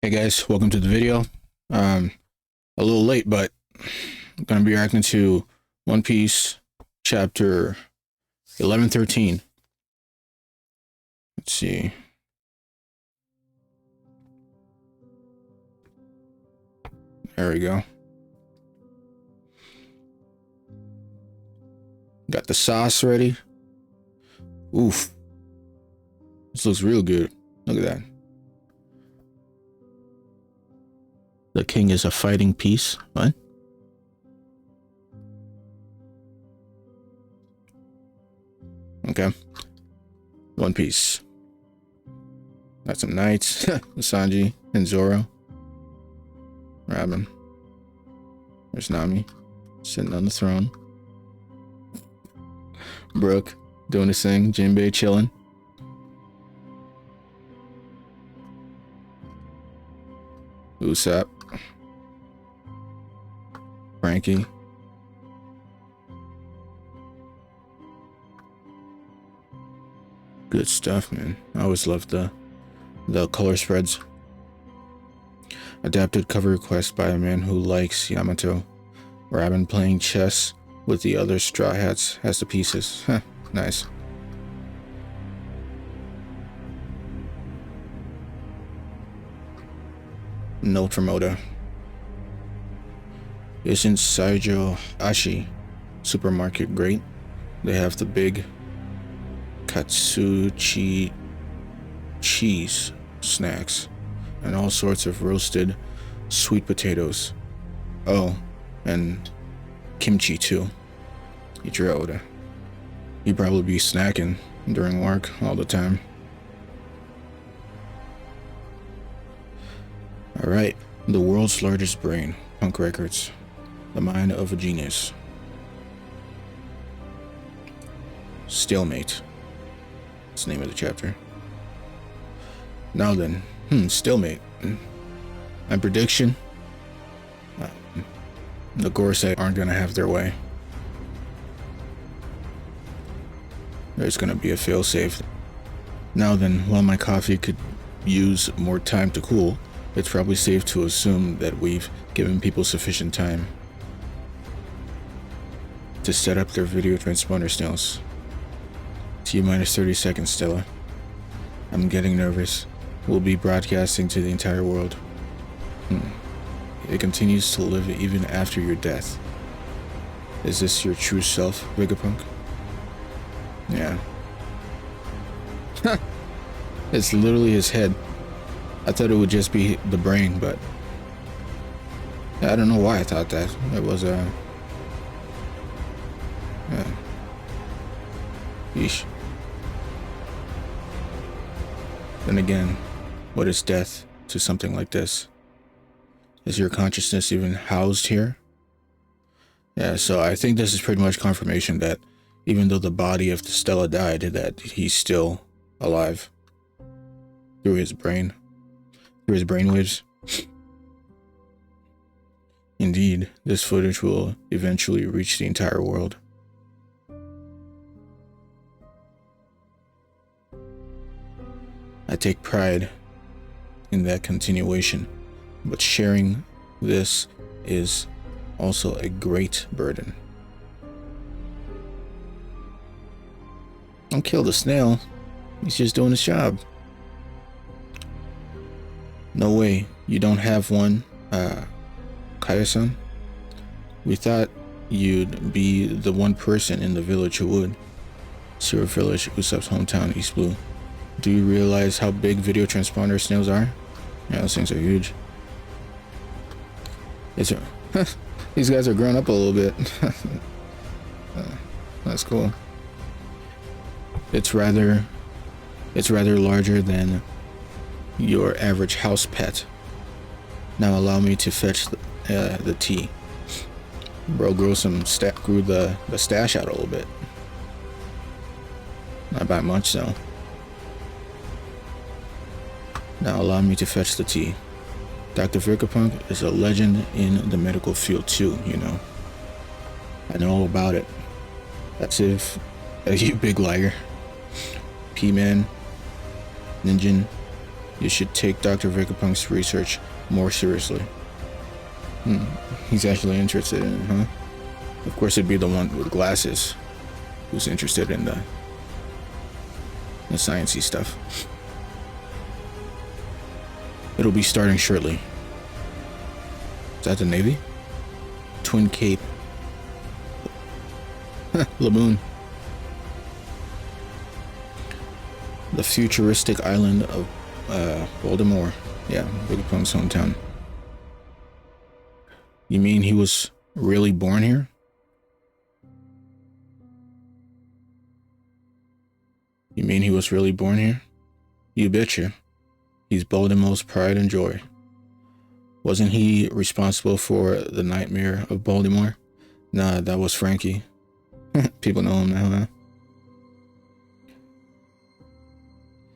Hey guys, welcome to the video. A little late, but I'm gonna be reacting to One Piece chapter 11-13. Let's see. There we go. Got the sauce ready. Oof. This looks real good. Look at that. The king is a fighting piece. What? Okay. One Piece. Got some knights. Sanji and Zoro. Robin. There's Nami. Sitting on the throne. Brooke doing his thing. Jinbei chilling. Usopp. Frankie. Good stuff, man. I always loved the color spreads. Adapted cover request by a man who likes Yamato. Robin playing chess with the other Straw Hats has the pieces. Huh, nice. Note from Oda. Isn't Saijo Ashi supermarket great? They have the big Katsuchi cheese snacks and all sorts of roasted sweet potatoes. Oh, and kimchi too. Ichiro Oda. He'd probably be snacking during work all the time. Alright, the world's largest brain, Punk Records. The mind of a genius. Stalemate. That's the name of the chapter. Now then, stalemate. My prediction? The Gorosei aren't gonna have their way. There's gonna be a failsafe. Now then, while my coffee could use more time to cool, it's probably safe to assume that we've given people sufficient time to set up their video transponder snails. T-minus 30 seconds, Stella. I'm getting nervous. We'll be broadcasting to the entire world. It continues to live even after your death. Is this your true self, Vegapunk? Yeah. It's literally his head. I thought it would just be the brain, but I don't know why I thought that. It was a yeesh. Then again, what is death to something like this? Is your consciousness even housed here? Yeah, so I think this is pretty much confirmation that even though the body of the Stella died, that he's still alive through his brain, through his brainwaves. Indeed, this footage will eventually reach the entire world. I take pride in that continuation, but sharing this is also a great burden. Don't kill the snail. He's just doing his job. No way. You don't have one, Kaya-san? We thought you'd be the one person in the village who would. Zero Village, Usopp's hometown, East Blue. Do you realize how big video transponder snails are? Yeah, those things are huge. These guys are grown up a little bit. That's cool. It's rather larger than your average house pet. Now allow me to fetch the tea. Bro grew the stash out a little bit. Not by much though. Now allow me to fetch the tea. Dr. Vegapunk is a legend in the medical field too, you know. I know all about it. That's if you big liar. P-Man, Ninjin, You should take Dr. Vegapunk's research more seriously. He's actually interested in it, huh? Of course it'd be the one with glasses who's interested in the sciencey stuff. It'll be starting shortly. Is that the Navy? Twin Cape. Laboon. The futuristic island of Baltimore. Yeah, Vegapunk's hometown. You mean he was really born here? You mean he was really born here? You betcha. He's Baltimore's pride and joy. Wasn't he responsible for the nightmare of Baltimore? Nah, that was Frankie. People know him now, huh?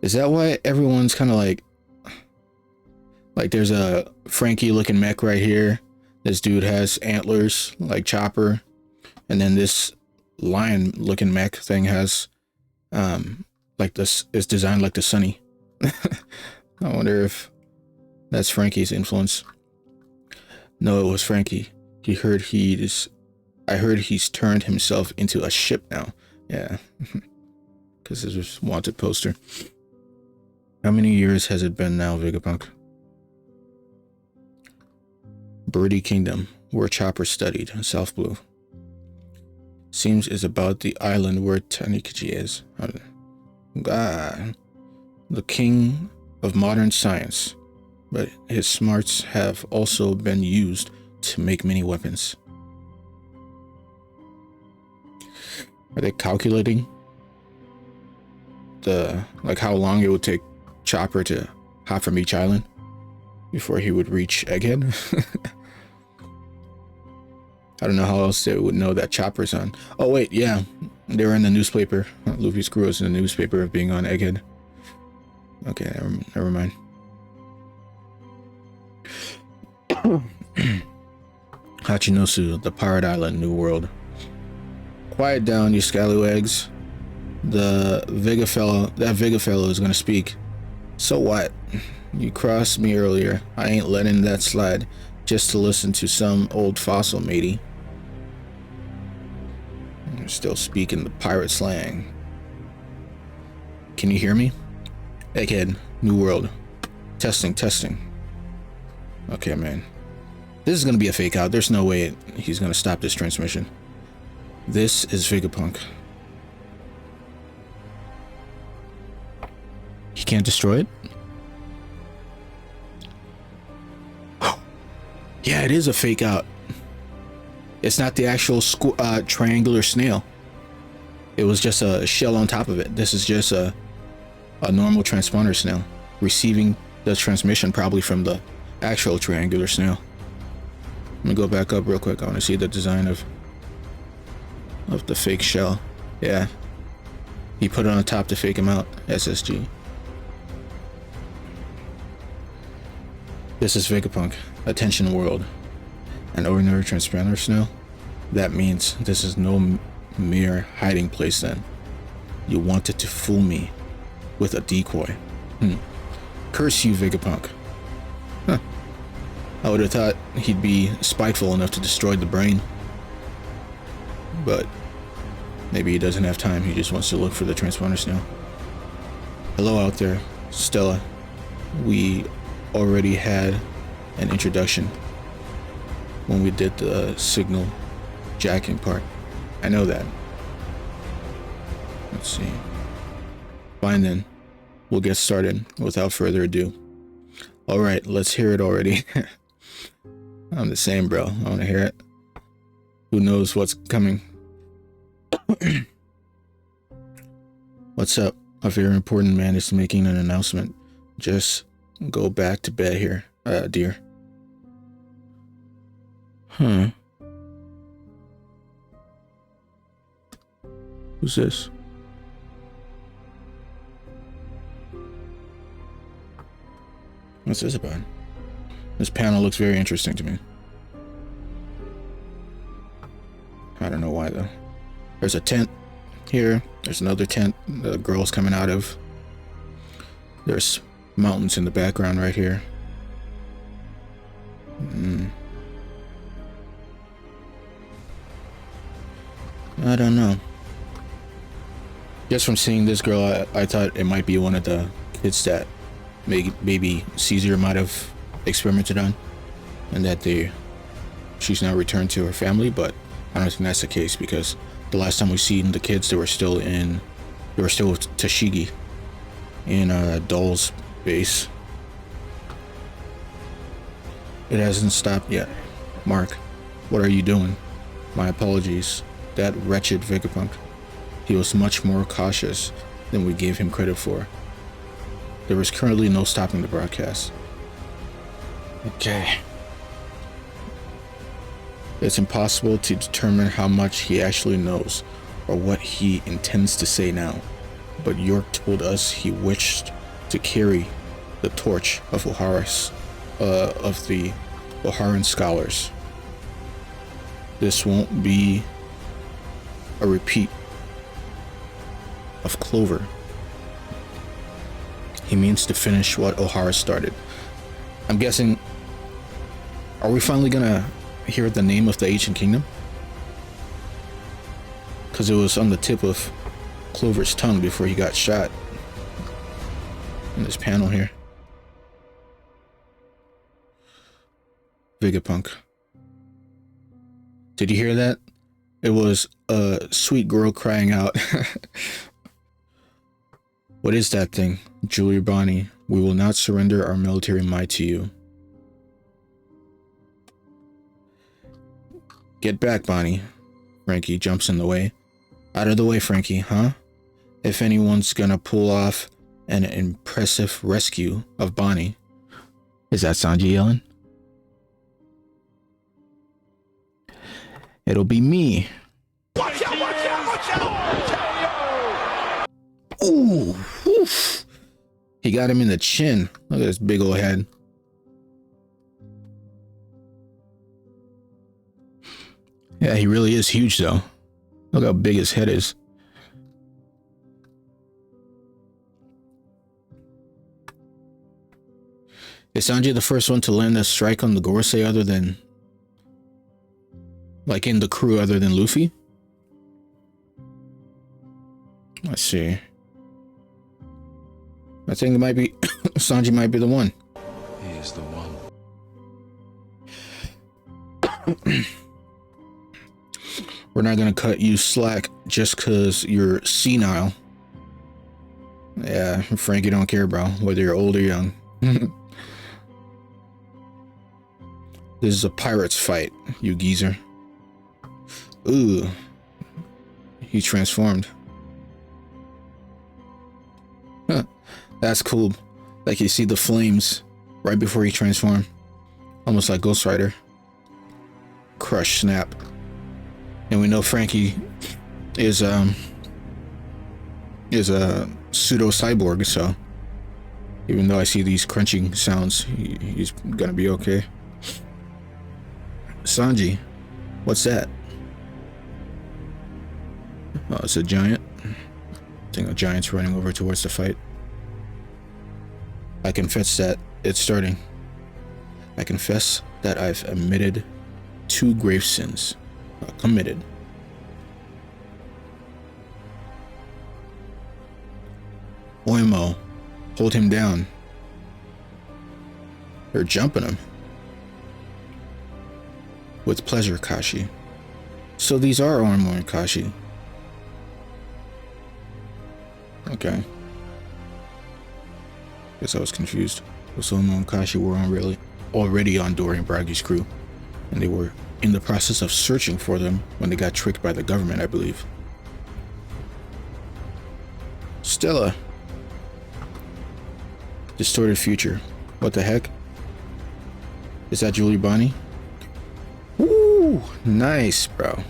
Is that why everyone's kind of like there's a Frankie looking mech right here. This dude has antlers like Chopper. And then this lion looking mech thing has like this is designed like the Sunny. I wonder if that's Frankie's influence. No, it was Frankie. I heard he's turned himself into a ship now. Yeah. Because this was wanted poster. How many years has it been now, Vegapunk? Birdie Kingdom, where Chopper studied, South Blue. Seems is about the island where Tanikachi is. God. The king of modern science. But his smarts have also been used to make many weapons. Are they calculating how long it would take Chopper to hop from each island before he would reach Egghead? I don't know how else they would know that Chopper's on. Oh wait, yeah, they were in the newspaper. Luffy's crew was in the newspaper of being on Egghead. Okay, never mind. Hachinosu, the pirate island, New World. Quiet down, you scallywags. That Vega fellow is gonna speak. So what? You crossed me earlier. I ain't letting that slide just to listen to some old fossil, matey. You're still speaking the pirate slang. Can you hear me? Egghead, New World. Testing. Okay, man. This is gonna be a fake out. There's no way he's gonna stop this transmission. This is Vegapunk. He can't destroy it? Yeah, it is a fake out. It's not the actual triangular snail. It was just a shell on top of it. This is just a normal transponder snail receiving the transmission probably from the actual triangular snail. Let me go back up real quick. I want to see the design of the fake shell. Yeah. He put it on top to fake him out. SSG. This is Vegapunk. Attention world. An ordinary transponder snail? That means this is no mere hiding place then. You wanted to fool me with a decoy. Curse you, Vegapunk. Huh. I would have thought he'd be spiteful enough to destroy the brain. But maybe he doesn't have time. He just wants to look for the transponder snail. Hello out there, Stella. We already had an introduction when we did the signal jacking part. I know that. Let's see. Fine then. We'll get started without further ado. Alright, let's hear it already. I'm the same, bro. I want to hear it. Who knows what's coming? What's up? A very important man is making an announcement. Just go back to bed here, dear. Huh. Who's this? What's this about? This panel looks very interesting to me. I don't know why though. There's a tent here. There's another tent the girl's coming out of. There's mountains in the background right here. I don't know. Just from seeing this girl, I thought it might be one of the kids that maybe Caesar might have experimented on, and that she's now returned to her family. But I don't think that's the case, because the last time we seen the kids, they were still with Tashigi in Doll's base. It hasn't stopped yet. Mark, what are you doing? My apologies. That wretched Vegapunk. He was much more cautious than we gave him credit for. There is currently no stopping the broadcast. Okay. It's impossible to determine how much he actually knows or what he intends to say now, but York told us he wished to carry the torch of the Oharan scholars. This won't be a repeat of Clover. He means to finish what Ohara started. I'm guessing, are we finally gonna hear the name of the ancient kingdom? Because it was on the tip of Clover's tongue before he got shot in this panel here. Vegapunk. Did you hear that? It was a sweet girl crying out. What is that thing? Julia Bonnie, we will not surrender our military might to you. Get back, Bonnie. Frankie jumps in the way. Out of the way, Frankie, huh? If anyone's gonna pull off an impressive rescue of Bonnie. Is that Sanji yelling? It'll be me. Watch out, watch out, watch out! Ooh, oof. He got him in the chin. Look at this big old head. Yeah, he really is huge though. Look how big his head is. Is Sanji the first one to land a strike on the Gorosei other than... like in the crew other than Luffy? Let's see. I think it might be... Sanji might be the one. He is the one. We're not gonna cut you slack just cause you're senile. Yeah, Frankie don't care, bro, whether you're old or young. This is a pirate's fight, you geezer. Ooh. He transformed. Huh. That's cool. Like you see the flames right before he transformed. Almost like Ghost Rider. Crush, snap. And we know Frankie is a pseudo cyborg, so even though I see these crunching sounds, he's gonna be okay. Sanji, what's that? Oh, it's a giant. I think a giant's running over towards the fight. I confess that it's starting. I confess that I've admitted 2 grave sins. Committed. Oimo, hold him down. They're jumping him. With pleasure, Kashi. So these are Oimo and Kashi. Okay. Guess I was confused. So Oimo and Kashi were already on Dorian Bragi's crew, and they were in the process of searching for them when they got tricked by the government, I believe. Stella. Distorted future. What the heck? Is that Julie Bonnie? Ooh, nice, bro.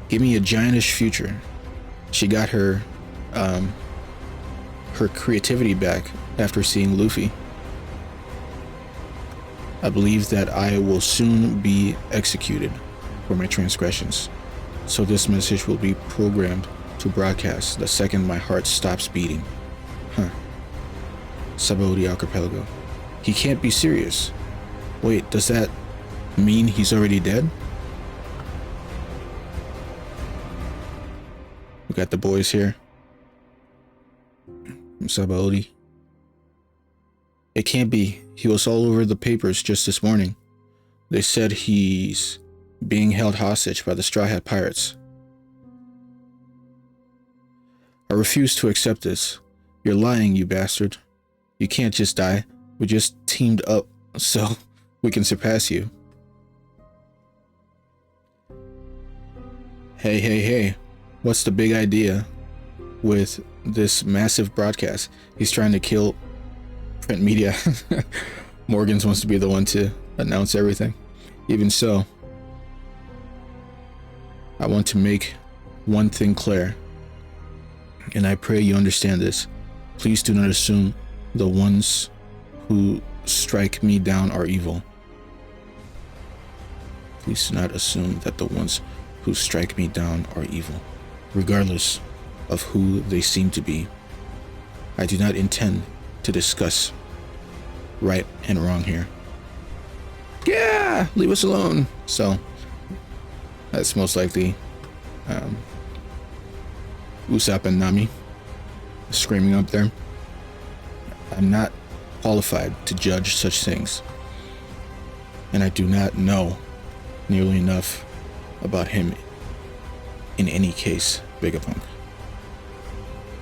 Give me a giantish future. She got her creativity back after seeing Luffy. I believe that I will soon be executed for my transgressions. So this message will be programmed to broadcast the second my heart stops beating. Huh. Sabaody Archipelago. He can't be serious. Wait, does that mean he's already dead? We got the boys here from Sabaody. It can't be. He was all over the papers just this morning. They said he's being held hostage by the Straw Hat Pirates. I refuse to accept this. You're lying, you bastard. You can't just die. We just teamed up so we can surpass you. Hey. What's the big idea with this massive broadcast? He's trying to kill print media. Morgans wants to be the one to announce everything. Even so, I want to make one thing clear, and I pray you understand this. Please do not assume the ones who strike me down are evil. Please do not assume that the ones who strike me down are evil, regardless of who they seem to be. I do not intend to discuss right and wrong here. Yeah, leave us alone. So that's most likely Usopp and Nami screaming up there. I'm not qualified to judge such things, and I do not know nearly enough about him in any case, Vegapunk.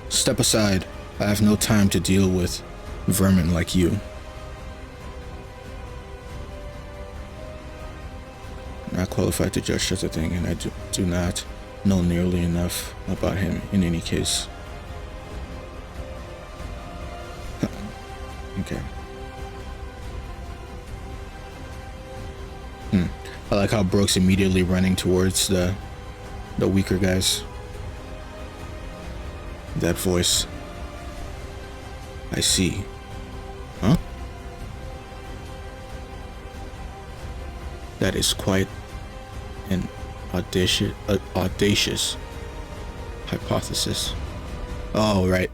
Step aside. I have no time to deal with vermin like you. I'm not qualified to judge such a thing, and I do not know nearly enough about him in any case. Okay. I like how Brooks immediately running towards the weaker guys. That voice. I see. Huh? That is quite an audacious hypothesis. Oh, right.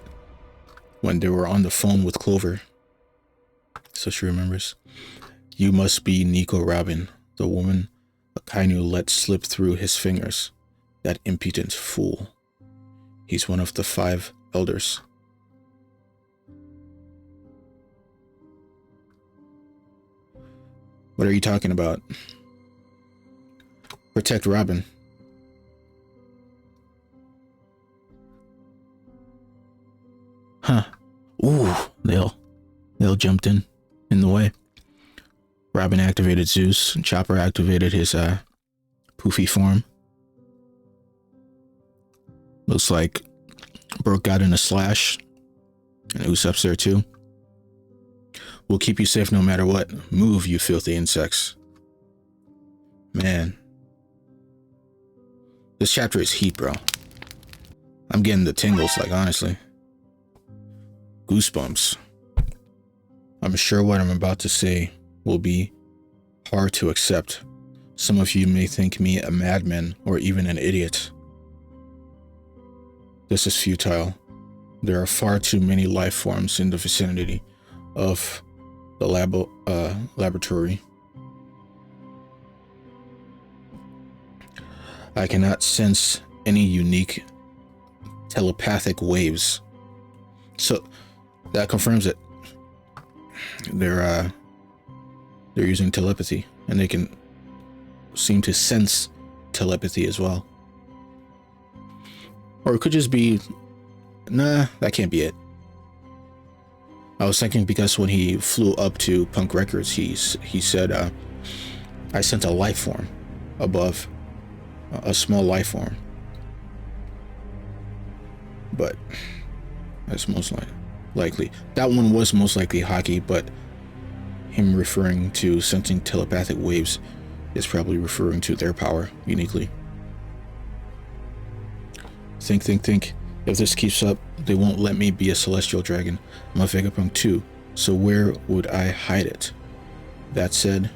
When they were on the phone with Clover. So she remembers. You must be Nico Robin, the woman Akainu let slip through his fingers. That impudent fool. He's one of the 5 elders. What are you talking about? Protect Robin. Huh. Ooh, they'll jumped in the way. Robin activated Zeus, and Chopper activated his poofy form. Looks like Brook got in a slash, and Usopp's there too. We'll keep you safe no matter what. Move, you filthy insects. Man. This chapter is heat, bro. I'm getting the tingles, like, honestly. Goosebumps. I'm sure what I'm about to say will be hard to accept. Some of you may think me a madman or even an idiot. This is futile. There are far too many life forms in the vicinity of the laboratory. I cannot sense any unique telepathic waves. So that confirms it. They're using telepathy, and they can seem to sense telepathy as well. Or it could just be, nah, that can't be it. I was thinking because when he flew up to Punk Records, he said, I sent a life form above, a small life form. But that's most likely. That one was most likely Haki, but him referring to sensing telepathic waves is probably referring to their power uniquely. Think. If this keeps up, they won't let me be a celestial dragon. I'm a Vegapunk too, so where would I hide it? That said,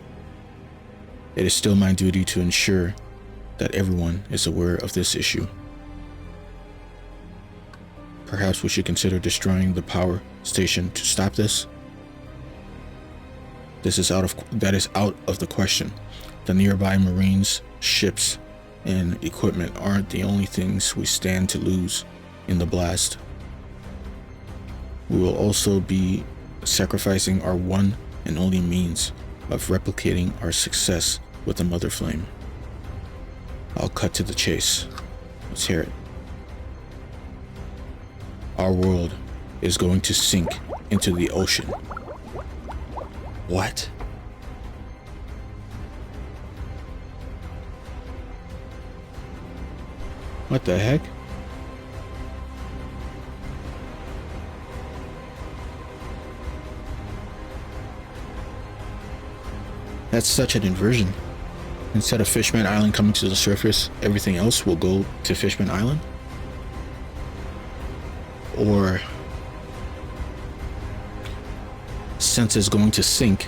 it is still my duty to ensure that everyone is aware of this issue. Perhaps we should consider destroying the power station to stop this? That is out of the question. The nearby Marines, ships, and equipment aren't the only things we stand to lose in the blast. We will also be sacrificing our one and only means of replicating our success with the Mother Flame. I'll cut to the chase. Let's hear it. Our world is going to sink into the ocean. What? What the heck? That's such an inversion. Instead of Fishman Island coming to the surface, everything else will go to Fishman Island? Or since it's going to sink,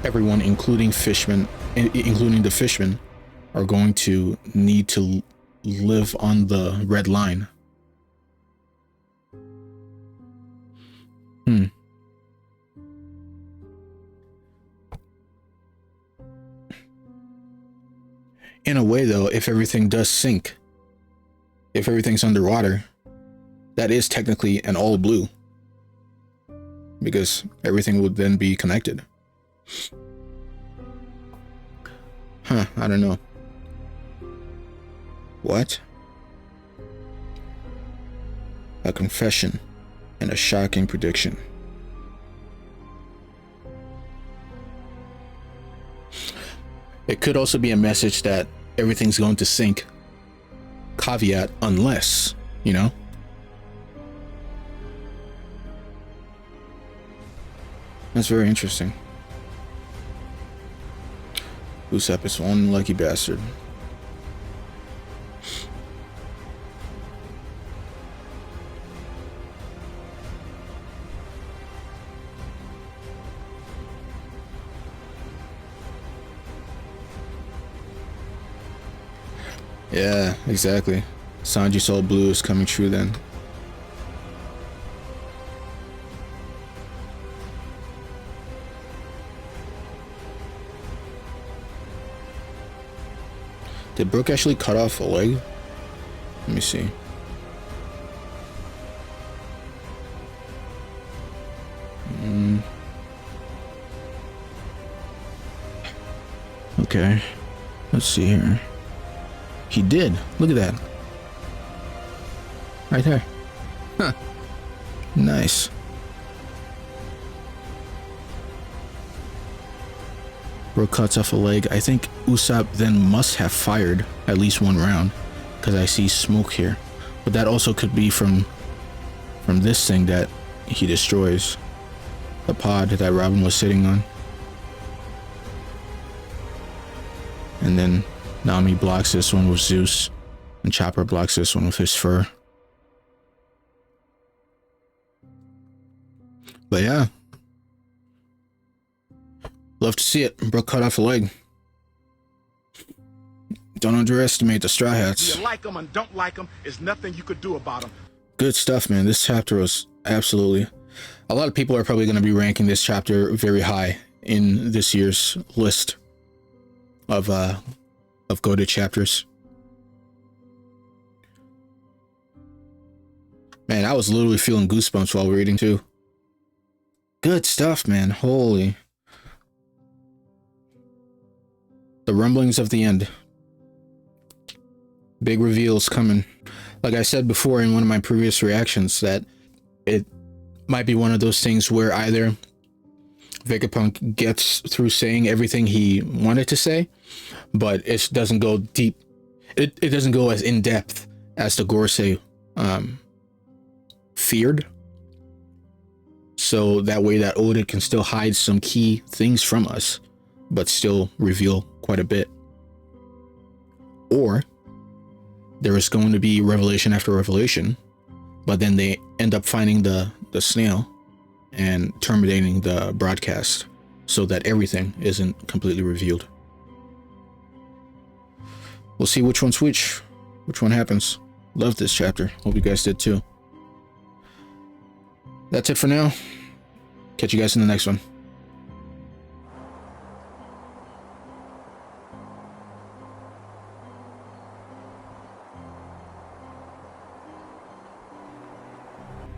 everyone, including the fishmen, are going to need to live on the red line. In a way, though, if everything does sink, if everything's underwater, that is technically an all blue, because everything would then be connected. I don't know. What? A confession and a shocking prediction. It could also be a message that everything's going to sink. Caveat, unless, you know? That's very interesting. Usopp is one lucky bastard. Yeah, exactly. Sanji Soul Blue is coming true then. Did Brook actually cut off a leg? Let me see. Okay. Let's see here. He did. Look at that. Right there. Huh. Nice. Brook cuts off a leg. I think Usopp then must have fired at least one round, because I see smoke here. But that also could be from this thing that he destroys. The pod that Robin was sitting on. And then Nami blocks this one with Zeus, and Chopper blocks this one with his fur. But yeah. Love to see it. Brook cut off a leg. Don't underestimate the Straw Hats. You like them and don't like them, there's nothing you could do about them. Good stuff, man. This chapter was absolutely... A lot of people are probably going to be ranking this chapter very high in this year's list of goated chapters. Man, I was literally feeling goosebumps while reading too. Good stuff, man. Holy. The rumblings of the end. Big reveals coming. Like I said before in one of my previous reactions, that it might be one of those things where either Vegapunk gets through saying everything he wanted to say, but it doesn't go deep. It doesn't go as in depth as the Gorosei feared. So that way that Oda can still hide some key things from us, but still reveal quite a bit. Or there is going to be revelation after revelation, but then they end up finding the snail and terminating the broadcast so that everything isn't completely revealed. We'll see which one's which one happens. Love this chapter. Hope you guys did too. that's it for now. Catch you guys in the next one.